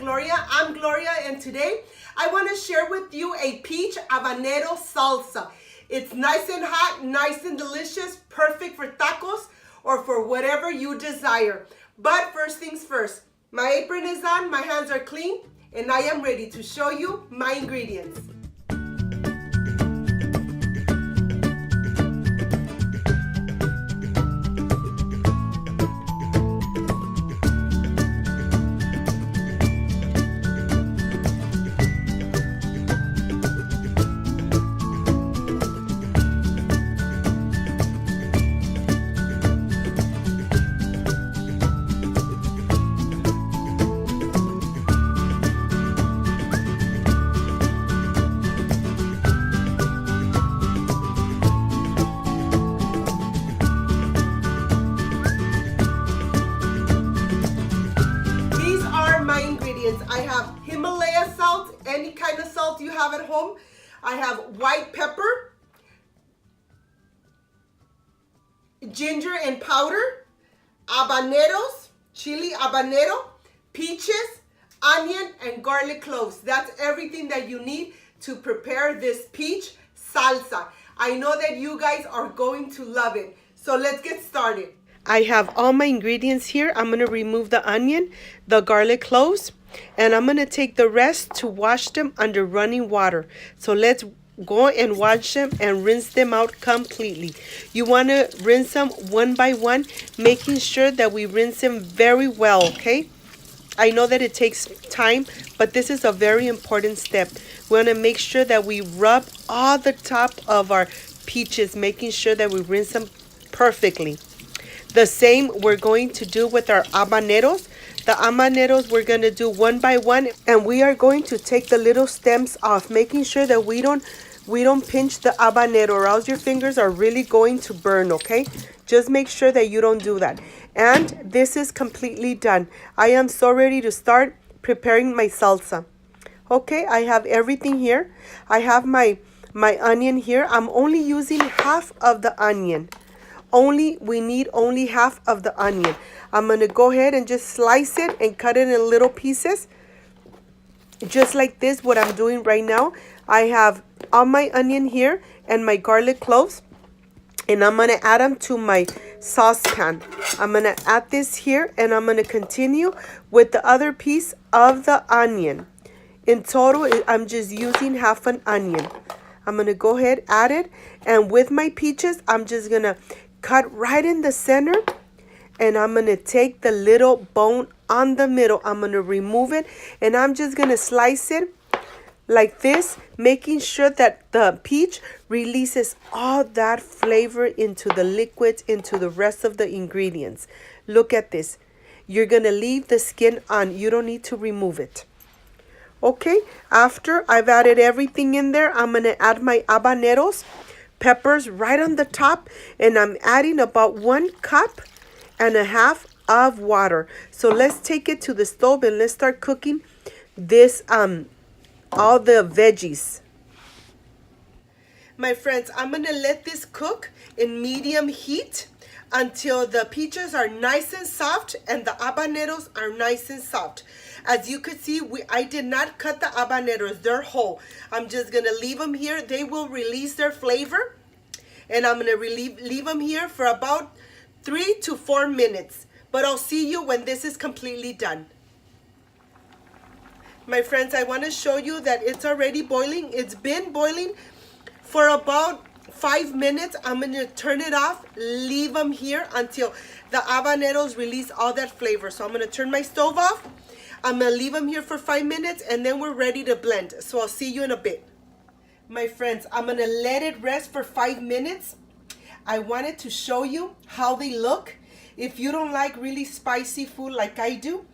Gloria. I'm Gloria, and today I want to share with you a peach habanero salsa. It's nice and hot, nice and delicious, perfect for tacos or for whatever you desire. But first things first, my apron is on, my hands are clean, and I am ready to show you my ingredients. I have Himalaya salt, any kind of salt you have at home. I have white pepper, ginger and powder, habaneros, chili habanero, peaches, onion, and garlic cloves. That's everything that you need to prepare this peach salsa. I know that you guys are going to love it. So let's get started. I have all my ingredients here. I'm going to remove the onion, the garlic cloves, and I'm going to take the rest to wash them under running water. So let's go and wash them and rinse them out completely. You want to rinse them one by one, making sure that we rinse them very well, okay? I know that it takes time, but this is a very important step. We want to make sure that we rub all the top of our peaches, making sure that we rinse them perfectly. The same we're going to do with our habaneros. The habaneros we're going to do one by one, and we are going to take the little stems off, making sure that we don't pinch the habanero, or else your fingers are really going to burn, okay? Just make sure that you don't do that. And this is completely done. I am so ready to start preparing my salsa. Okay, I have everything here. I have my onion here. I'm only using half of the onion. We need only half of the onion. I'm going to go ahead and just slice it and cut it in little pieces. Just like this, what I'm doing right now. I have all my onion here and my garlic cloves. And I'm going to add them to my saucepan. I'm going to add this here, and I'm going to continue with the other piece of the onion. In total, I'm just using half an onion. I'm going to go ahead, add it. And with my peaches, I'm just going to cut right in the center, and I'm going to take the little bone on the middle. I'm going to remove it, and I'm just going to slice it like this, making sure that the peach releases all that flavor into the liquids, into the rest of the ingredients. Look at this. You're going to leave the skin on. You don't need to remove it. Okay, after I've added everything in there, I'm going to add my habaneros, peppers right on the top, and I'm adding about 1.5 cups of water. So let's take it to the stove and let's start cooking this all the veggies. My friends, I'm gonna let this cook in medium heat until the peaches are nice and soft and the habaneros are nice and soft. As you could see, I did not cut the habaneros, they're whole. I'm just gonna leave them here. They will release their flavor, and I'm gonna leave them here for about 3 to 4 minutes. But I'll see you when this is completely done. My friends, I want to show you that it's already boiling. It's been boiling for about 5 minutes. I'm going to turn it off, leave them here until the habaneros release all that flavor. So I'm going to turn my stove off. I'm going to leave them here for 5 minutes, and then we're ready to blend. So I'll see you in a bit. My friends, I'm going to let it rest for 5 minutes. I wanted to show you how they look. If you don't like really spicy food like I do,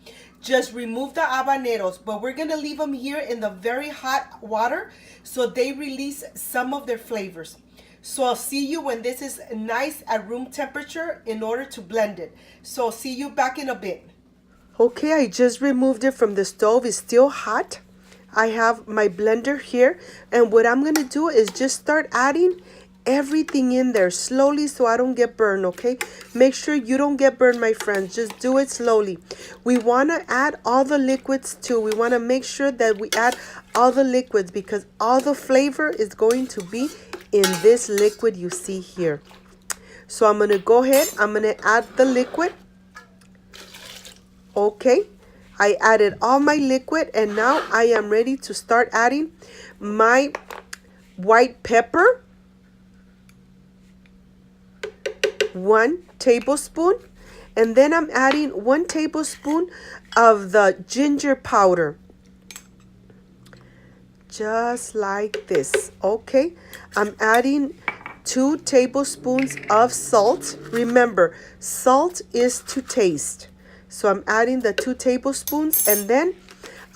just remove the habaneros, but we're gonna leave them here in the very hot water so they release some of their flavors. So I'll see you when this is nice at room temperature in order to blend it. So I'll see you back in a bit. Okay, I just removed it from the stove. It's still hot. I have my blender here, and what I'm gonna do is just start adding everything in there slowly so I don't get burned, okay? Make sure you don't get burned, my friends. Just do it slowly. We want to add all the liquids too. We want to make sure that we add all the liquids because all the flavor is going to be in this liquid you see here. So I'm going to go ahead. I'm going to add the liquid. Okay. I added all my liquid and now I am ready to start adding my white pepper. 1 tablespoon. And then I'm adding 1 tablespoon of the ginger powder. Just like this. Okay. I'm adding 2 tablespoons of salt. Remember, salt is to taste. So I'm adding the 2 tablespoons and then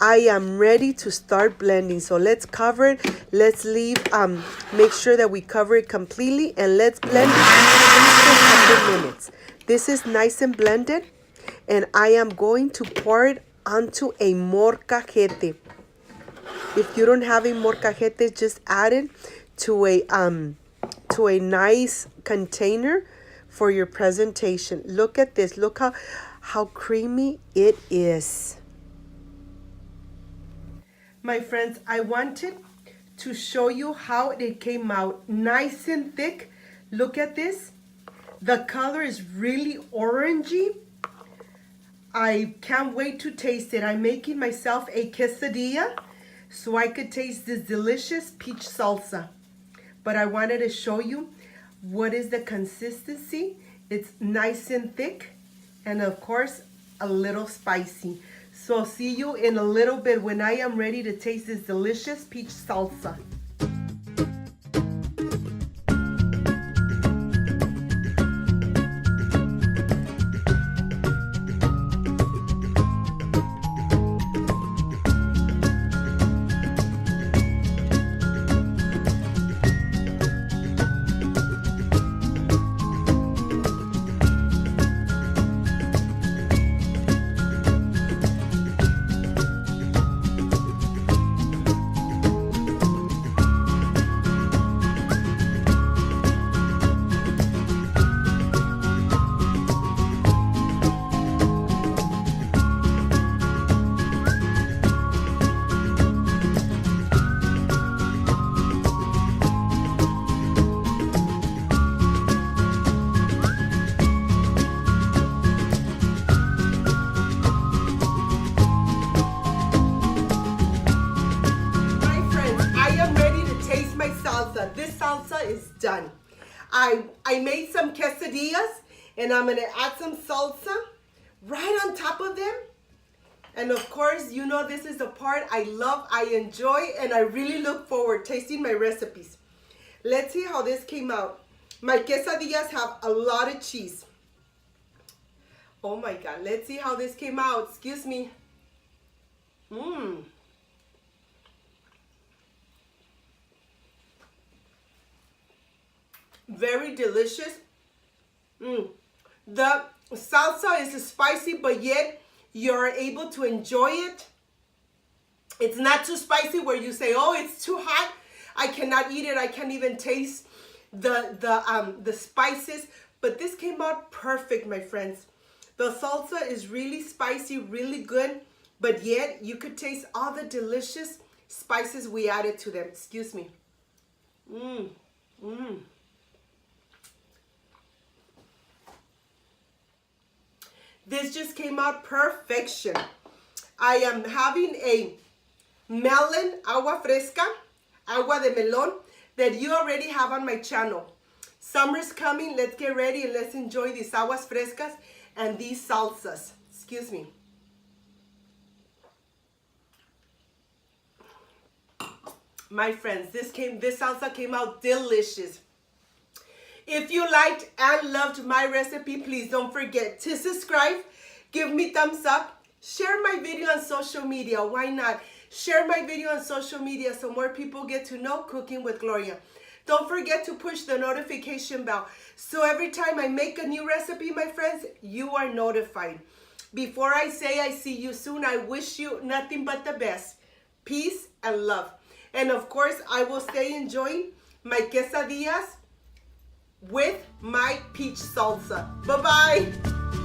I am ready to start blending. So let's cover it. Let's leave, make sure that we cover it completely and let's blend it for a couple minutes. This is nice and blended and I am going to pour it onto a molcajete. If you don't have a molcajete, just add it to a nice container for your presentation. Look at this. Look how creamy it is. My friends, I wanted to show you how it came out. Nice and thick. Look at this. The color is really orangey. I can't wait to taste it. I'm making myself a quesadilla so I could taste this delicious peach salsa. But I wanted to show you what is the consistency. It's nice and thick and of course a little spicy. So I'll see you in a little bit when I am ready to taste this delicious peach salsa. This salsa is done. I made some quesadillas and I'm gonna add some salsa right on top of them. And of course, you know this is the part I love, I enjoy, and I really look forward tasting my recipes. Let's see how this came out. My quesadillas have a lot of cheese. Oh my God, let's see how this came out. Excuse me. Very delicious. The salsa is spicy, but yet you're able to enjoy it. It's not too spicy where you say, oh, it's too hot. I cannot eat it. I can't even taste the spices. But this came out perfect, my friends. The salsa is really spicy, really good, but yet you could taste all the delicious spices we added to them. Excuse me. This just came out perfection. I am having a melon agua fresca, agua de melon, that you already have on my channel. Summer's coming. Let's get ready and let's enjoy these aguas frescas and these salsas. Excuse me. My friends, this salsa came out delicious. If you liked and loved my recipe, please don't forget to subscribe, give me thumbs up, share my video on social media. Why not? Share my video on social media so more people get to know Cooking with Gloria. Don't forget to push the notification bell so every time I make a new recipe, my friends, you are notified. Before I say I see you soon, I wish you nothing but the best. Peace and love. And of course, I will stay enjoying my quesadillas with my peach salsa. Bye-bye.